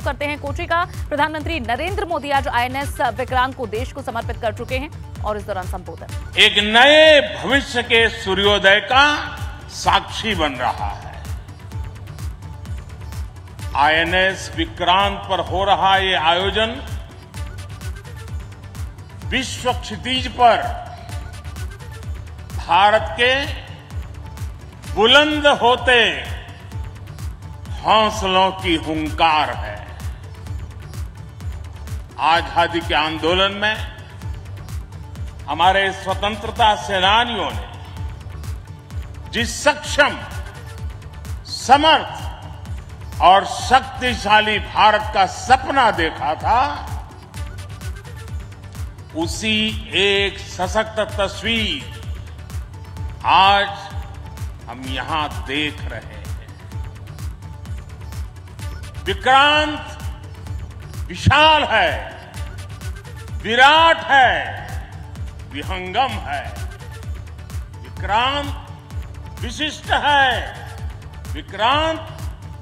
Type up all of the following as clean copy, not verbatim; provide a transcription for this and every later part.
रुख करते हैं कोची का। प्रधानमंत्री नरेंद्र मोदी आज INS विक्रांत को देश को समर्पित कर चुके हैं और इस दौरान संबोधन। एक नए भविष्य के सूर्योदय का साक्षी बन रहा है। INS विक्रांत पर हो रहा ये आयोजन विश्व क्षितिज पर भारत के बुलंद होते हौसलों की हुंकार है। आजादी के आंदोलन में हमारे स्वतंत्रता सेनानियों ने जिस सक्षम, समर्थ और शक्तिशाली भारत का सपना देखा था, उसी एक सशक्त तस्वीर आज हम यहां देख रहे हैं। विक्रांत विशाल है, विराट है, विहंगम है। विक्रांत विशिष्ट है, विक्रांत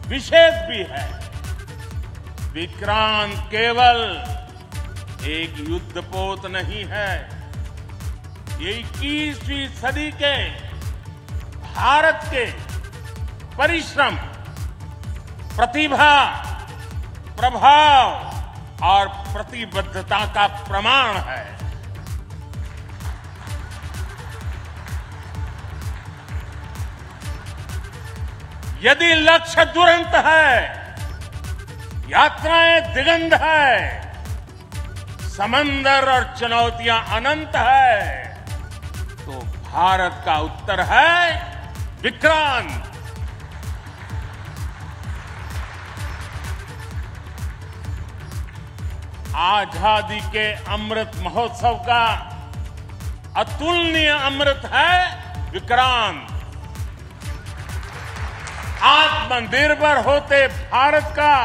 विशेष भी है। विक्रांत केवल एक युद्धपोत नहीं है, ये 21वीं सदी के भारत के परिश्रम, प्रतिभा, प्रभाव और प्रतिबद्धता का प्रमाण है। यदि लक्ष्य दुरंत है, यात्राएं दिगंत है, समंदर और चुनौतियां अनंत है, तो भारत का उत्तर है विक्रांत। आजादी के अमृत महोत्सव का अतुलनीय अमृत है विक्रांत। आत्मनिर्भर होते भारत का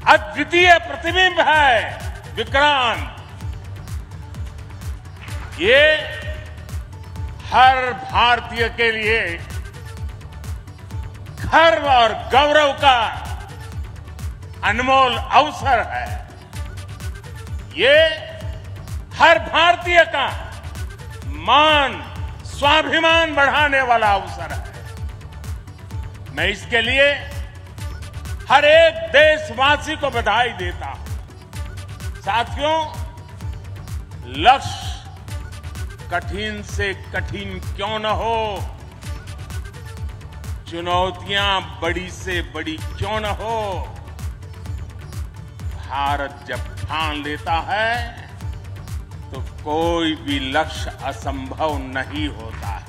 अद्वितीय प्रतिबिंब है विक्रांत। ये हर भारतीय के लिए गर्व और गौरव का अनमोल अवसर है। ये हर भारतीय का मान, स्वाभिमान बढ़ाने वाला अवसर है। मैं इसके लिए हर एक देशवासी को बधाई देता हूं। साथियों, लक्ष्य कठिन से कठिन क्यों न हो, चुनौतियां बड़ी से बड़ी क्यों न हो, भारत जब ठान लेता है तो कोई भी लक्ष्य असंभव नहीं होता है।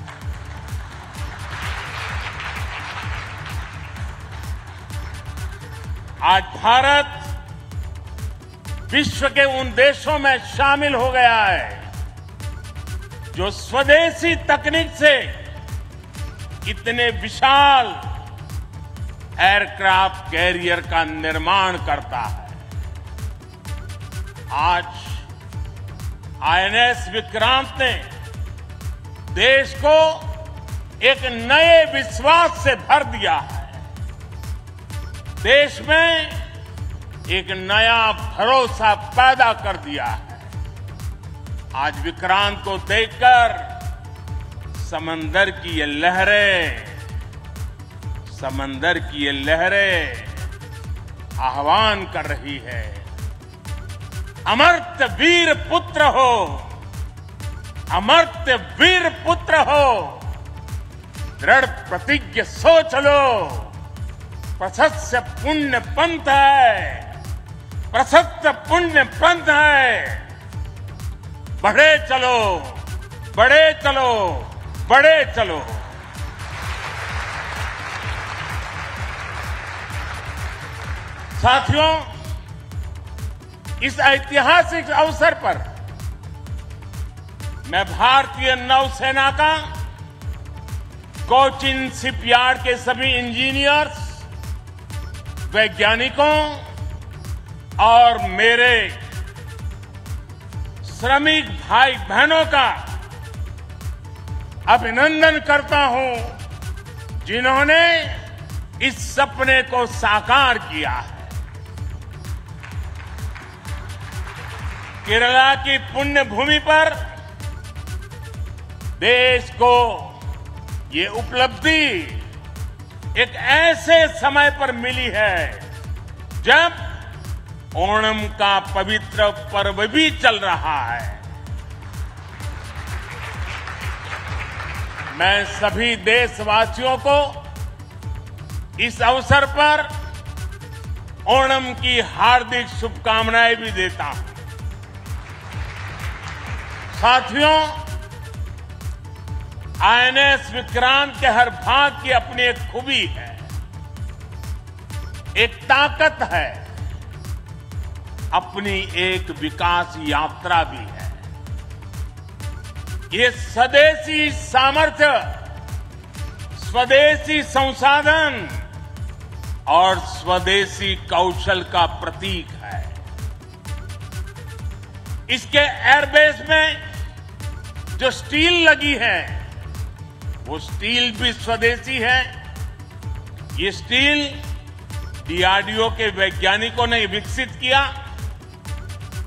आज भारत विश्व के उन देशों में शामिल हो गया है जो स्वदेशी तकनीक से इतने विशाल एयरक्राफ्ट कैरियर का निर्माण करता है। आज INS विक्रांत ने देश को एक नए विश्वास से भर दिया है। देश में एक नया भरोसा पैदा कर दिया है। आज विक्रांत को देखकर समंदर की ये लहरें आह्वान कर रही है, अमर्त्य वीर पुत्र हो, अमर्त्य वीर पुत्र हो, दृढ़ प्रतिज्ञ सोच लो, प्रशस्त पुण्य पंथ है, प्रशस्त पुण्य पंथ है। बढ़े चलो, बढ़े चलो, बढ़े चलो। साथियों, इस ऐतिहासिक अवसर पर मैं भारतीय नौसेना का कोचिन शिपयार्ड के सभी इंजीनियर्स, वैज्ञानिकों और मेरे श्रमिक भाई बहनों का अभिनंदन करता हूं, जिन्होंने इस सपने को साकार किया है। केरला की पुण्य भूमि पर देश को ये उपलब्धि एक ऐसे समय पर मिली है जब ओणम का पवित्र पर्व भी चल रहा है। मैं सभी देशवासियों को इस अवसर पर ओणम की हार्दिक शुभकामनाएं भी देता हूं। साथियों, आईएनएस विक्रांत के हर भाग की अपनी एक खूबी है, एक ताकत है, अपनी एक विकास यात्रा भी है। ये स्वदेशी सामर्थ्य, स्वदेशी संसाधन और स्वदेशी कौशल का प्रतीक है। इसके एयरबेस में जो स्टील लगी है वो स्टील भी स्वदेशी है। ये स्टील डीआरडीओ के वैज्ञानिकों ने विकसित किया,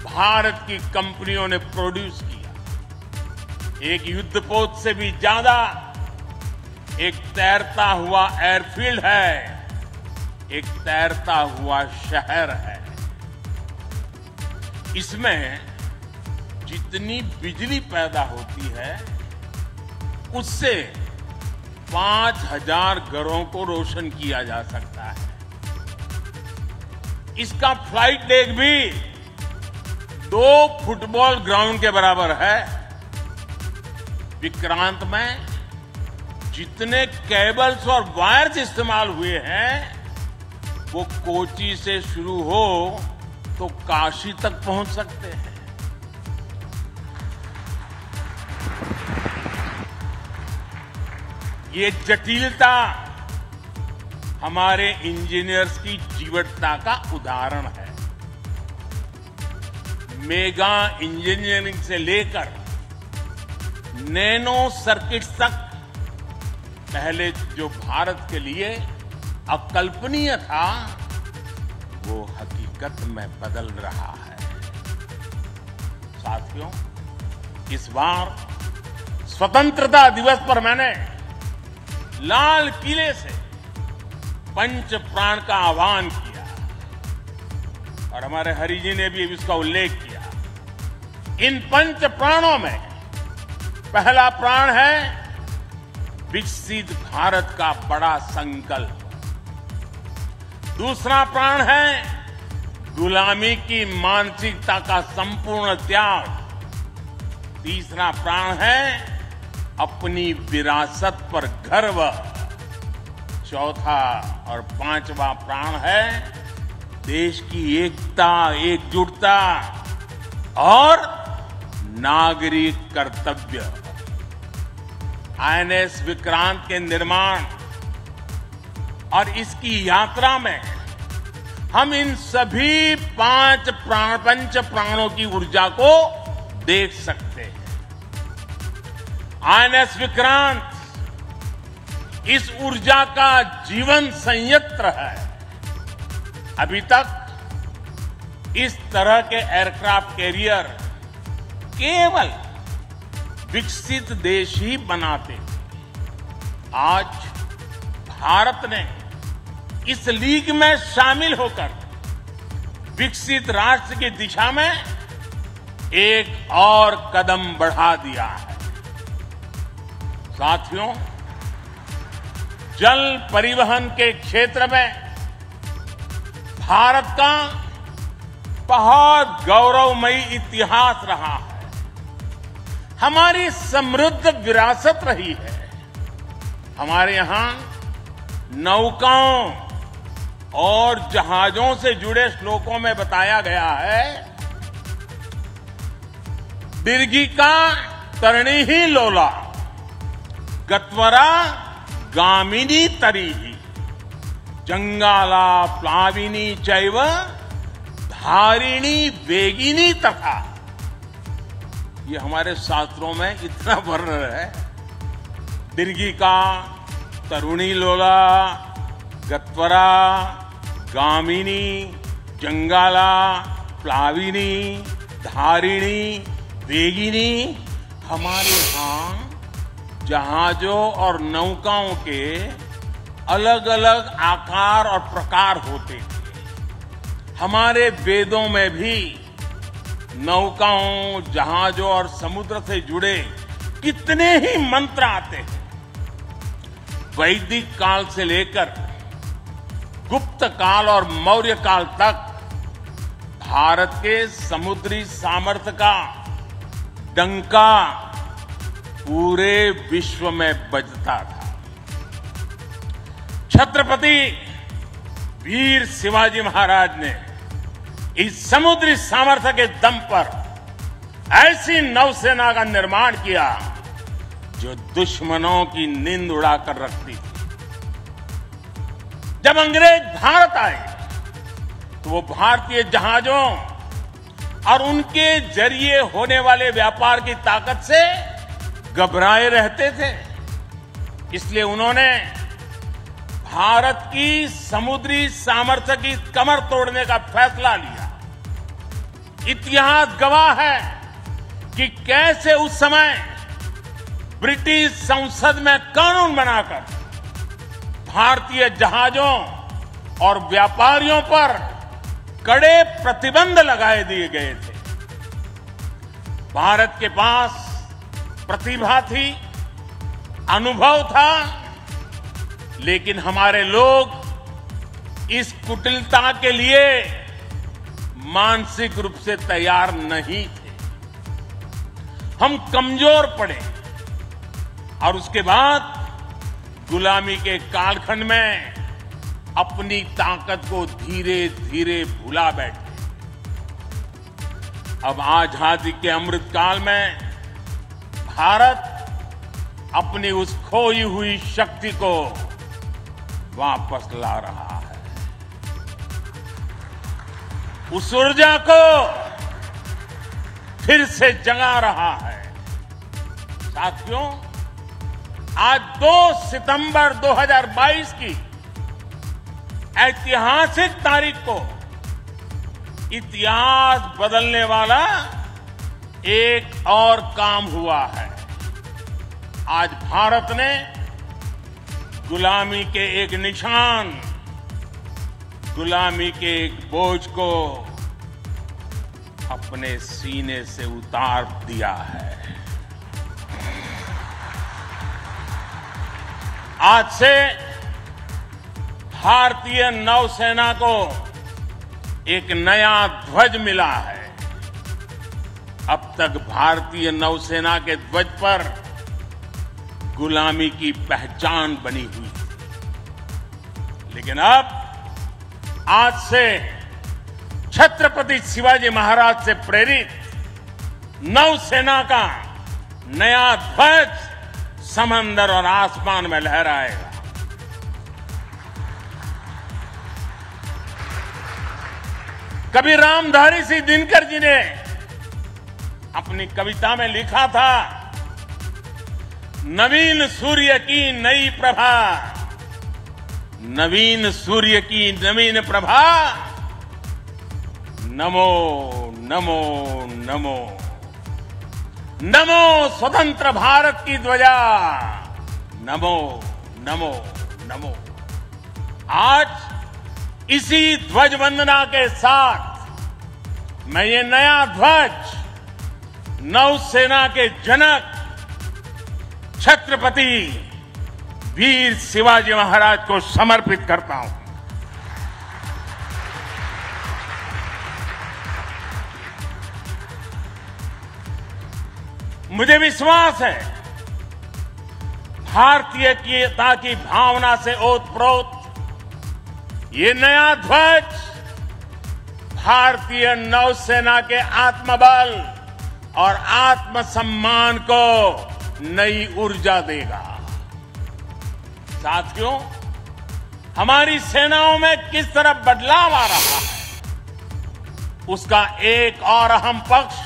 भारत की कंपनियों ने प्रोड्यूस किया। एक युद्धपोत से भी ज्यादा एक तैरता हुआ एयरफील्ड है, एक तैरता हुआ शहर है। इसमें जितनी बिजली पैदा होती है उससे 5000 घरों को रोशन किया जा सकता है। इसका फ्लाइट डेक भी 2 फुटबॉल ग्राउंड के बराबर है। विक्रांत में जितने केबल्स और वायर्स इस्तेमाल हुए हैं वो कोची से शुरू हो तो काशी तक पहुंच सकते हैं। ये जटिलता हमारे इंजीनियर्स की जीवटता का उदाहरण है। मेगा इंजीनियरिंग से लेकर नैनो सर्किट्स तक पहले जो भारत के लिए अकल्पनीय था वो हकीकत में बदल रहा है। साथियों, इस बार स्वतंत्रता दिवस पर मैंने लाल किले से पंच प्राण का आह्वान किया और हमारे हरि जी ने भी इसका उल्लेख किया। इन पंच प्राणों में पहला प्राण है विकसित भारत का बड़ा संकल्प, दूसरा प्राण है गुलामी की मानसिकता का संपूर्ण त्याग, तीसरा प्राण है अपनी विरासत पर गर्व, चौथा और पांचवा प्राण है देश की एकता, एकजुटता और नागरिक कर्तव्य। आईएनएस विक्रांत के निर्माण और इसकी यात्रा में हम इन सभी पंच प्राणों की ऊर्जा को देख सकते हैं। आईएनएस विक्रांत इस ऊर्जा का जीवन संयंत्र है। अभी तक इस तरह के एयरक्राफ्ट कैरियर केवल विकसित देश ही बनाते थे। आज भारत ने इस लीग में शामिल होकर विकसित राष्ट्र की दिशा में एक और कदम बढ़ा दिया है। साथियों, जल परिवहन के क्षेत्र में भारत का बहुत गौरवमयी इतिहास रहा है। हमारी समृद्ध विरासत रही है। हमारे यहां नौकाओं और जहाजों से जुड़े श्लोकों में बताया गया है, दीर्घिका तरणी ही लोला, गत्वरा गामिनी तरीहि, जंगाला प्लाविनी चैव, धारिणी वेगिनी तथा। ये हमारे शास्त्रों में इतना वर्णन है। दीर्घिका, तरुणी लोला, गत्वरा, गामिनी, जंगाला, प्लाविनी, धारिणी, वेगिनी हमारे यहाँ जहाजों और नौकाओं के अलग अलग आकार और प्रकार होते थे। हमारे वेदों में भी नौकाओं, जहाजों और समुद्र से जुड़े कितने ही मंत्र आते हैं। वैदिक काल से लेकर गुप्त काल और मौर्य काल तक भारत के समुद्री सामर्थ्य का डंका पूरे विश्व में बजता था। छत्रपति वीर शिवाजी महाराज ने इस समुद्री सामर्थ्य के दम पर ऐसी नौसेना का निर्माण किया जो दुश्मनों की नींद उड़ाकर रखती थी। जब अंग्रेज भारत आए तो वो भारतीय जहाजों और उनके जरिए होने वाले व्यापार की ताकत से घबराए रहते थे। इसलिए उन्होंने भारत की समुद्री सामर्थ्य की कमर तोड़ने का फैसला लिया। इतिहास गवाह है कि कैसे उस समय ब्रिटिश संसद में कानून बनाकर भारतीय जहाजों और व्यापारियों पर कड़े प्रतिबंध लगाए दिए गए थे। भारत के पास प्रतिभा थी, अनुभव था, लेकिन हमारे लोग इस कुटिलता के लिए मानसिक रूप से तैयार नहीं थे। हम कमजोर पड़े और उसके बाद गुलामी के कालखंड में अपनी ताकत को धीरे धीरे भुला बैठे। अब आजादी के अमृत काल में भारत अपनी उस खोई हुई शक्ति को वापस ला रहा है। उस ऊर्जा को फिर से जगा रहा है। साथियों, आज 2 सितंबर 2022 की ऐतिहासिक तारीख को इतिहास बदलने वाला एक और काम हुआ है। आज भारत ने गुलामी के एक निशान, गुलामी के एक बोझ को अपने सीने से उतार दिया है। आज से भारतीय नौसेना को एक नया ध्वज मिला है। अब तक भारतीय नौसेना के ध्वज पर गुलामी की पहचान बनी हुई थी, लेकिन अब आज से छत्रपति शिवाजी महाराज से प्रेरित नौसेना का नया ध्वज समंदर और आसमान में लहराएगा। कभी रामधारी सिंह दिनकर जी ने अपनी कविता में लिखा था, नवीन सूर्य की नई प्रभा, नवीन सूर्य की नवीन प्रभा, नमो नमो नमो नमो स्वतंत्र भारत की ध्वजा, नमो नमो नमो। आज इसी ध्वज वंदना के साथ मैं ये नया ध्वज नौसेना के जनक छत्रपति वीर शिवाजी महाराज को समर्पित करता हूं। मुझे विश्वास है भारतीयता की भावना से ओतप्रोत ये नया ध्वज भारतीय नौसेना के आत्मबल और आत्मसम्मान को नई ऊर्जा देगा। साथियों, हमारी सेनाओं में किस तरह बदलाव आ रहा है, उसका एक और अहम पक्ष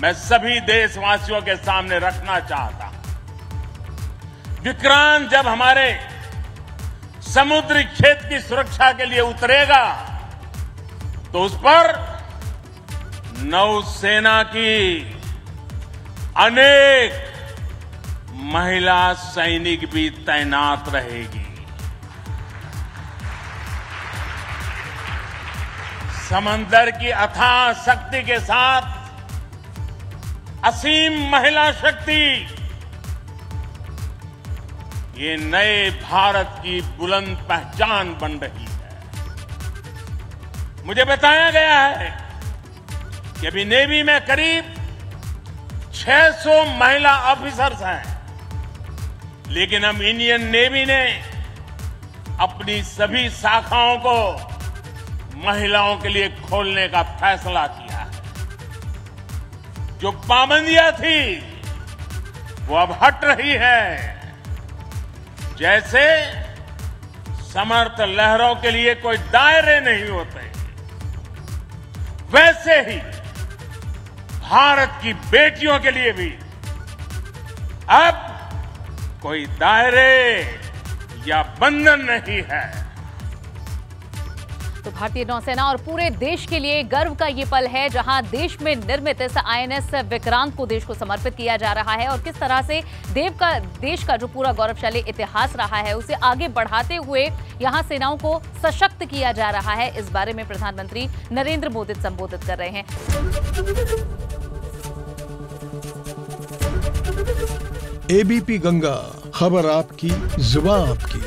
मैं सभी देशवासियों के सामने रखना चाहता हूं। विक्रांत जब हमारे समुद्री क्षेत्र की सुरक्षा के लिए उतरेगा तो उस पर नौसेना की अनेक महिला सैनिक भी तैनात रहेगी। समंदर की अथाह शक्ति के साथ असीम महिला शक्ति ये नए भारत की बुलंद पहचान बन रही है। मुझे बताया गया है कि अभी नेवी में करीब 600 महिला ऑफिसर्स हैं, लेकिन अब इंडियन नेवी ने अपनी सभी शाखाओं को महिलाओं के लिए खोलने का फैसला किया है। जो पाबंदियां थी वो अब हट रही है। जैसे समर्थ लहरों के लिए कोई दायरे नहीं होते, वैसे ही भारत की बेटियों के लिए भी अब कोई दायरे या बंधन नहीं है। तो भारतीय नौसेना और पूरे देश के लिए गर्व का ये पल है, जहां देश में निर्मित इस आईएनएस विक्रांत को देश को समर्पित किया जा रहा है और किस तरह से देश का जो पूरा गौरवशाली इतिहास रहा है उसे आगे बढ़ाते हुए यहां सेनाओं को सशक्त किया जा रहा है। इस बारे में प्रधानमंत्री नरेंद्र मोदी संबोधित कर रहे हैं। एबीपी गंगा, खबर आपकी, जुबान आपकी।